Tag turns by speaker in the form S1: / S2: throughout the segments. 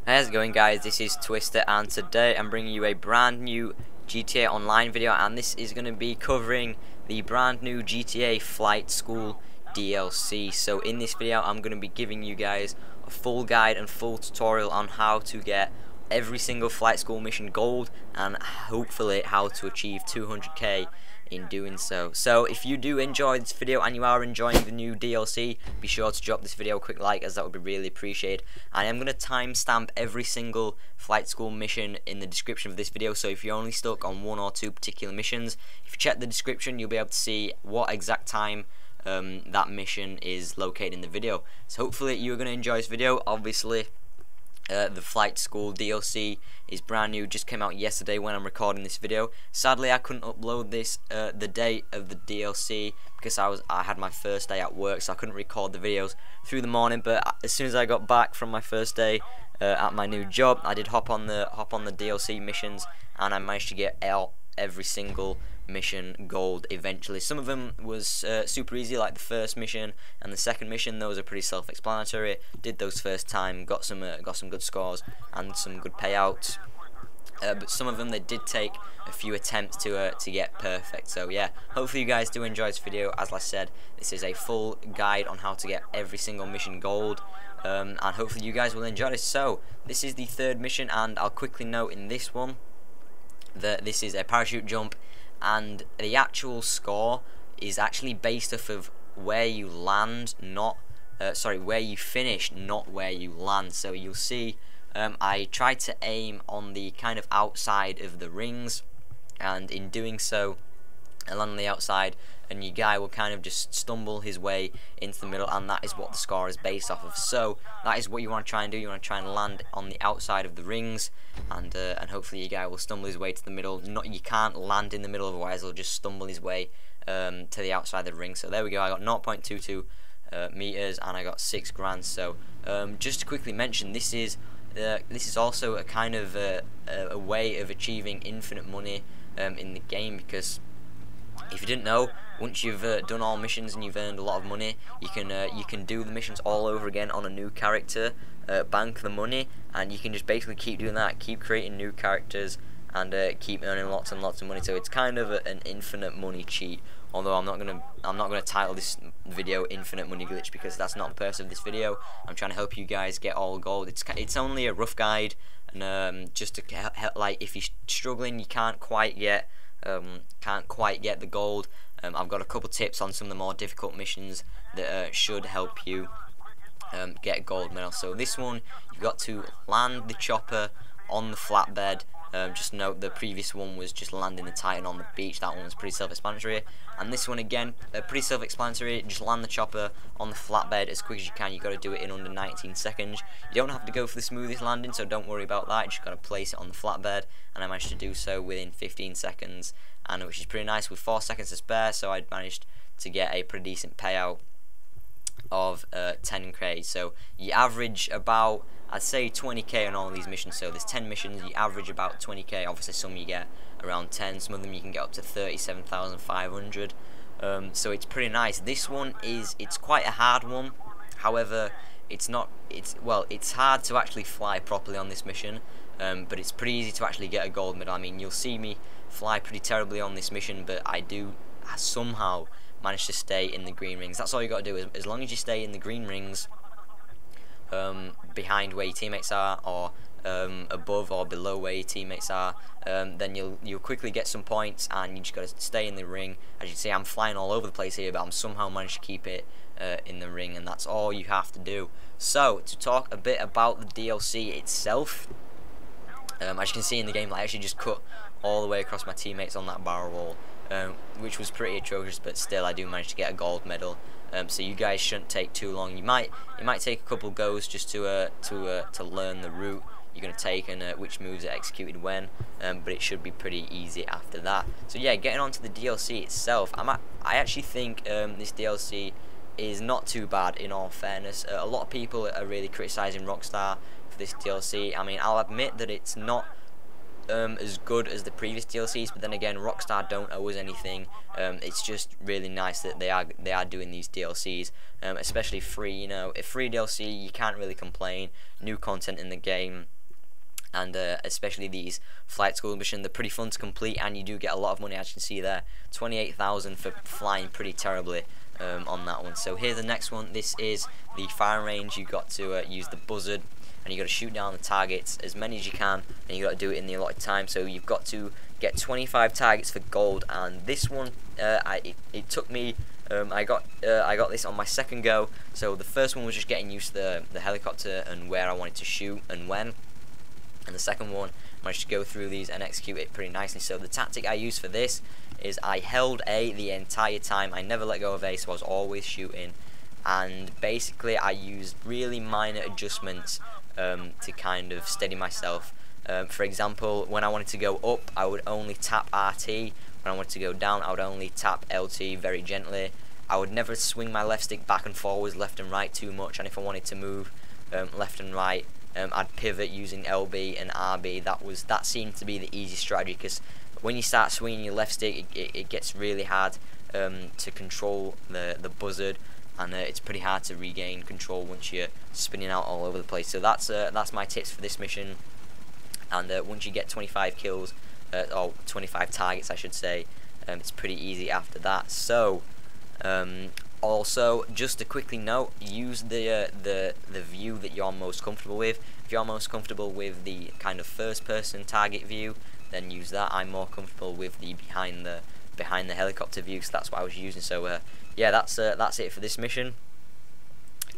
S1: How's it going, guys? This is Twister, and today I'm bringing you a brand new GTA Online video, and this is going to be covering the brand new GTA Flight School DLC. So in this video I'm going to be giving you guys a full guide and full tutorial on how to get every single Flight School mission gold, and hopefully how to achieve 200k in doing so. So if you do enjoy this video and you are enjoying the new DLC, be sure to drop this video a quick like, as that would be really appreciated. I am going to timestamp every single Flight School mission in the description of this video, so if you're only stuck on one or two particular missions, if you check the description you'll be able to see what exact time that mission is located in the video. So hopefully you're going to enjoy this video. Obviously the Flight School DLC is brand new, just came out yesterday when I'm recording this video. Sadly I couldn't upload this the date of the DLC because I had my first day at work, so I couldn't record the videos through the morning. But as soon as I got back from my first day at my new job, I did hop on the DLC missions, and I managed to get out every single mission gold eventually. Some of them was super easy, like the first mission and the second mission. Those are pretty self-explanatory. Did those first time, got some good scores and some good payouts. But some of them they did take a few attempts to get perfect. So yeah, hopefully you guys do enjoy this video. As I said, this is a full guide on how to get every single mission gold, and hopefully you guys will enjoy this. So this is the third mission, and I'll quickly note in this one that this is a parachute jump, and the actual score is actually based off of where you land, not where you finish, not where you land. So you'll see I tried to aim on the kind of outside of the rings, and in doing so I land on the outside, and your guy will kind of just stumble his way into the middle, and that is what the score is based off of. So that is what you want to try and do. You want to try and land on the outside of the rings, and hopefully your guy will stumble his way to the middle. You can't land in the middle, otherwise he'll just stumble his way to the outside of the ring. So there we go, I got 0.22 meters, and I got 6 grand. So just to quickly mention, this is also a kind of a way of achieving infinite money in the game, because if you didn't know, once you've done all missions and you've earned a lot of money, you can do the missions all over again on a new character, bank the money, and you can just basically keep doing that, keep creating new characters, and keep earning lots and lots of money. So it's kind of an infinite money cheat. Although I'm not gonna title this video "Infinite Money Glitch" because that's not the purpose of this video. I'm trying to help you guys get all gold. It's only a rough guide, and just to help, like, if you're struggling, you can't quite get the gold. I've got a couple tips on some of the more difficult missions that should help you get a gold medal. So this one, you've got to land the chopper on the flatbed. Just note the previous one was just landing the Titan on the beach. That one was pretty self-explanatory, and this one again pretty self-explanatory. Just land the chopper on the flatbed as quick as you can. You got to do it in under 19 seconds. You don't have to go for the smoothest landing, so don't worry about that. You just got to place it on the flatbed, and I managed to do so within 15 seconds, and which is pretty nice with 4 seconds to spare. So I managed to get a pretty decent payout of 10k. So you average about, I'd say, 20k on all these missions. So there's 10 missions, you average about 20k. Obviously some you get around 10, some of them you can get up to 37,500. So it's pretty nice. This one it's quite a hard one. However, it's hard to actually fly properly on this mission, but it's pretty easy to actually get a gold medal. I mean, you'll see me fly pretty terribly on this mission, but I do somehow manage to stay in the green rings. That's all you got to do. As long as you stay in the green rings, behind where your teammates are, or above or below where your teammates are, then you'll quickly get some points, and you just got to stay in the ring. As you can see, I'm flying all over the place here, but I'm somehow managed to keep it in the ring, and that's all you have to do. So to talk a bit about the DLC itself, as you can see in the game, I actually just cut all the way across my teammates on that barrel wall, which was pretty atrocious, but still I do manage to get a gold medal. So you guys shouldn't take too long. You might take a couple goes just to learn the route you're going to take and which moves are executed when, but it should be pretty easy after that. So yeah, getting on to the DLC itself, I actually think this DLC is not too bad, in all fairness. A lot of people are really criticising Rockstar for this DLC. I mean, I'll admit that it's not as good as the previous DLCs, but then again, Rockstar don't owe us anything. It's just really nice that they are doing these DLCs, especially free. You know, if free DLC, you can't really complain. New content in the game, and especially these flight school missions, they're pretty fun to complete, and you do get a lot of money, as you can see there. 28,000 for flying pretty terribly on that one. So here's the next one. This is the firing range. You got to use the buzzard, and you got to shoot down the targets as many as you can, and you got to do it in the allotted time. So you've got to get 25 targets for gold, and this one it took me. I got this on my second go. So the first one was just getting used to the helicopter and where I wanted to shoot and when. And the second one, I managed to go through these and execute it pretty nicely. So the tactic I used for this is I held A the entire time. I never let go of A, so I was always shooting. And basically I used really minor adjustments to kind of steady myself. For example, when I wanted to go up, I would only tap RT. When I wanted to go down, I would only tap LT very gently. I would never swing my left stick back and forwards, left and right too much. And if I wanted to move left and right, I'd pivot using LB and RB. That seemed to be the easy strategy, because when you start swinging your left stick, it gets really hard to control the buzzard, and it's pretty hard to regain control once you're spinning out all over the place. So that's my tips for this mission. And once you get 25 kills, or 25 targets, I should say, it's pretty easy after that. So also, just to quickly note, use the view that you're most comfortable with. If you're most comfortable with the kind of first-person target view, then use that. I'm more comfortable with the behind the helicopter view, so that's what I was using. So yeah, that's it for this mission.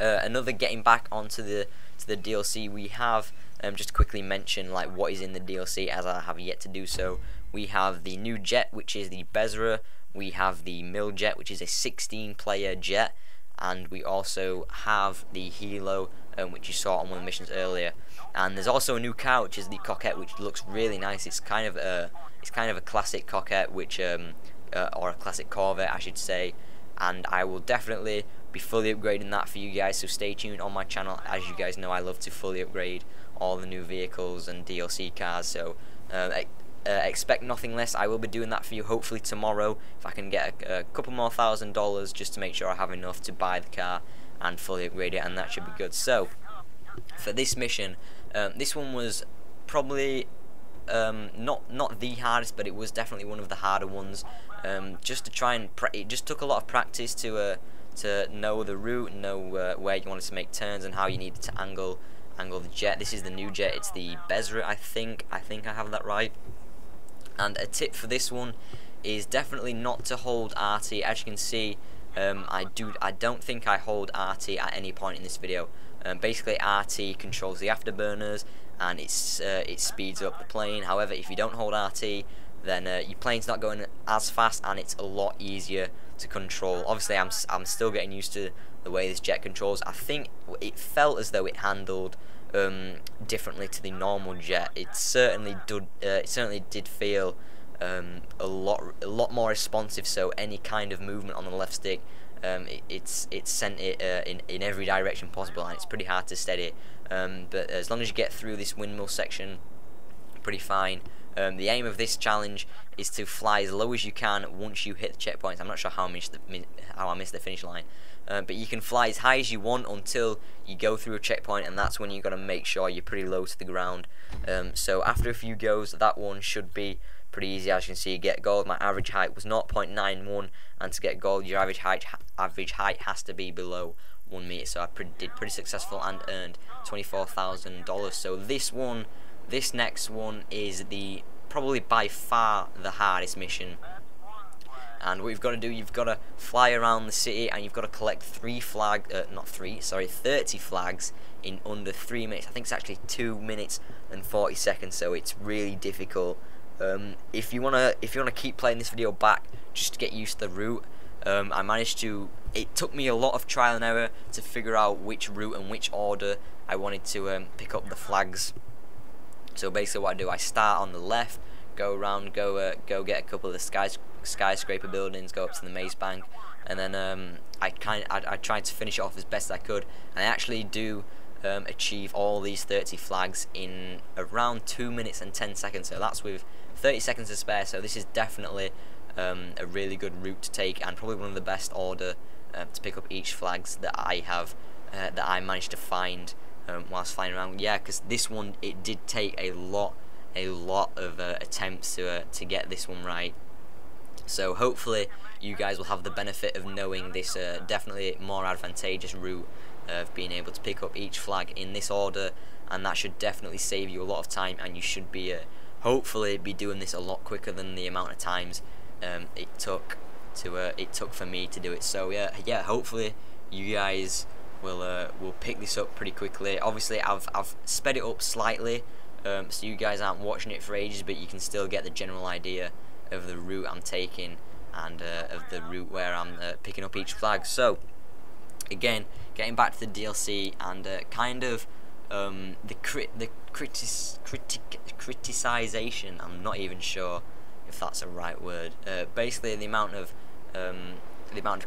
S1: Another getting back onto the DLC, we have just to quickly mention like what is in the DLC, as I have yet to do so. We have the new jet, which is the Bezra. We have the Mill jet, which is a 16-player jet, and we also have the Hilo, which you saw on one of the missions earlier. And there's also a new car, which is the Coquette, which looks really nice. It's kind of a classic Coquette, which or a classic Corvette, I should say. And I will definitely be fully upgrading that for you guys. So stay tuned on my channel. As you guys know, I love to fully upgrade all the new vehicles and DLC cars. So expect nothing less. I will be doing that for you hopefully tomorrow, if I can get a couple more $1,000 just to make sure I have enough to buy the car and fully upgrade it, and that should be good. So for this mission, this one was probably not the hardest, but it was definitely one of the harder ones. Just to try and it just took a lot of practice to know the route, know where you wanted to make turns and how you needed to angle the jet. This is the new jet. It's the Bezra, I think I have that right. And a tip for this one is definitely not to hold RT. As you can see, I don't think I hold RT at any point in this video. Basically, RT controls the afterburners, and it speeds up the plane. However, if you don't hold RT, then your plane's not going as fast, and it's a lot easier to control. Obviously, I'm still getting used to the way this jet controls. I think it felt as though it handled differently to the normal jet. It certainly did feel a lot more responsive. So any kind of movement on the left stick, it sent it in every direction possible, and it's pretty hard to steady. But as long as you get through this windmill section, pretty fine. The aim of this challenge is to fly as low as you can once you hit the checkpoints. I'm not sure how I missed the finish line, but you can fly as high as you want until you go through a checkpoint, and that's when you've got to make sure you're pretty low to the ground. So after a few goes, that one should be pretty easy. As you can see, get gold. My average height was 0.91, and to get gold, your average height has to be below 1 meter. So I did pretty successful and earned $24,000. So this next one is probably by far the hardest mission. And what you've got to do, you've got to fly around the city, and you've got to collect 30 flags in under 3 minutes. I think it's actually 2 minutes and 40 seconds. So it's really difficult. If you wanna keep playing this video back just to get used to the route, I managed to. It took me a lot of trial and error to figure out which route and which order I wanted to pick up the flags. So basically, what I do, I start on the left, go around, go get a couple of the skyscraper buildings, go up to the Maze Bank, and then I tried to finish it off as best I could. And I actually do achieve all these 30 flags in around 2 minutes and 10 seconds. So that's with 30 seconds to spare. So this is definitely a really good route to take, and probably one of the best order to pick up each flags that I have that I managed to find whilst flying around. Yeah, because this one, it did take a lot of attempts to get this one right. So hopefully you guys will have the benefit of knowing this definitely more advantageous route of being able to pick up each flag in this order, and that should definitely save you a lot of time, and you should be hopefully be doing this a lot quicker than the amount of times it took for me to do it. So yeah, hopefully you guys will pick this up pretty quickly. Obviously I've sped it up slightly, so you guys aren't watching it for ages, but you can still get the general idea of the route I'm taking, and of the route where I'm picking up each flag. So again, getting back to the DLC, and kind of the criticization, I'm not even sure if that's a right word. Basically the amount of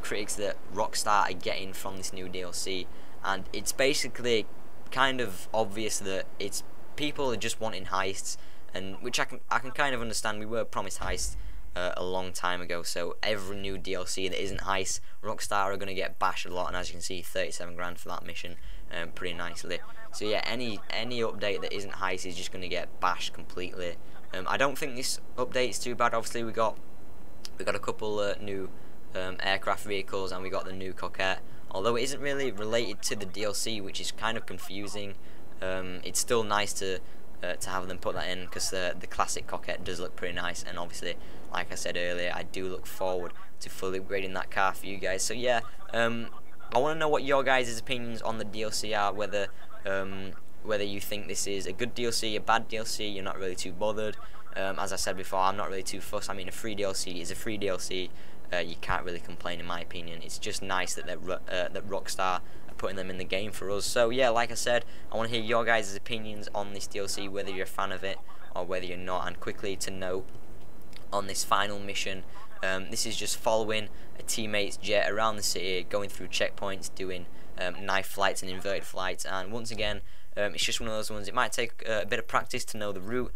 S1: critics that Rockstar are getting from this new DLC, and it's basically kind of obvious that it's people are just wanting heists, and which I can kind of understand. We were promised heists a long time ago, so every new DLC that isn't heist, Rockstar are going to get bashed a lot, and as you can see, 37 grand for that mission, pretty nicely. So yeah, any update that isn't heist is just going to get bashed completely. I don't think this update's too bad. Obviously we got a couple new aircraft vehicles, and we got the new Coquette, although it isn't really related to the DLC, which is kind of confusing. It's still nice to have them put that in, because the classic Coquette does look pretty nice, and obviously, like I said earlier, I do look forward to fully upgrading that car for you guys. So yeah, I want to know what your guys' opinions on the DLC are, whether you think this is a good DLC, a bad DLC, you're not really too bothered. As I said before, I'm not really too fussed. I mean, a free DLC is a free DLC. You can't really complain, in my opinion. It's just nice that that Rockstar are putting them in the game for us. So yeah, like I said, I want to hear your guys' opinions on this DLC, whether you're a fan of it or whether you're not. And quickly to note, on this final mission, this is just following a teammate's jet around the city, going through checkpoints, doing knife flights and inverted flights. And once again, it's just one of those ones. It might take a bit of practice to know the route,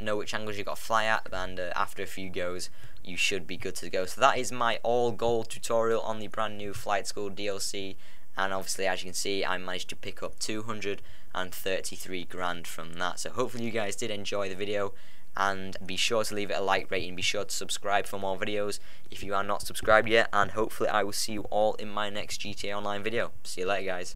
S1: know which angles you got to fly at, and after a few goes you should be good to go. So that is my all gold tutorial on the brand new Flight School DLC, and obviously, as you can see, I managed to pick up 233 grand from that. So hopefully you guys did enjoy the video, and be sure to leave it a like rating, be sure to subscribe for more videos if you are not subscribed yet, and hopefully I will see you all in my next GTA Online video. See you later, guys.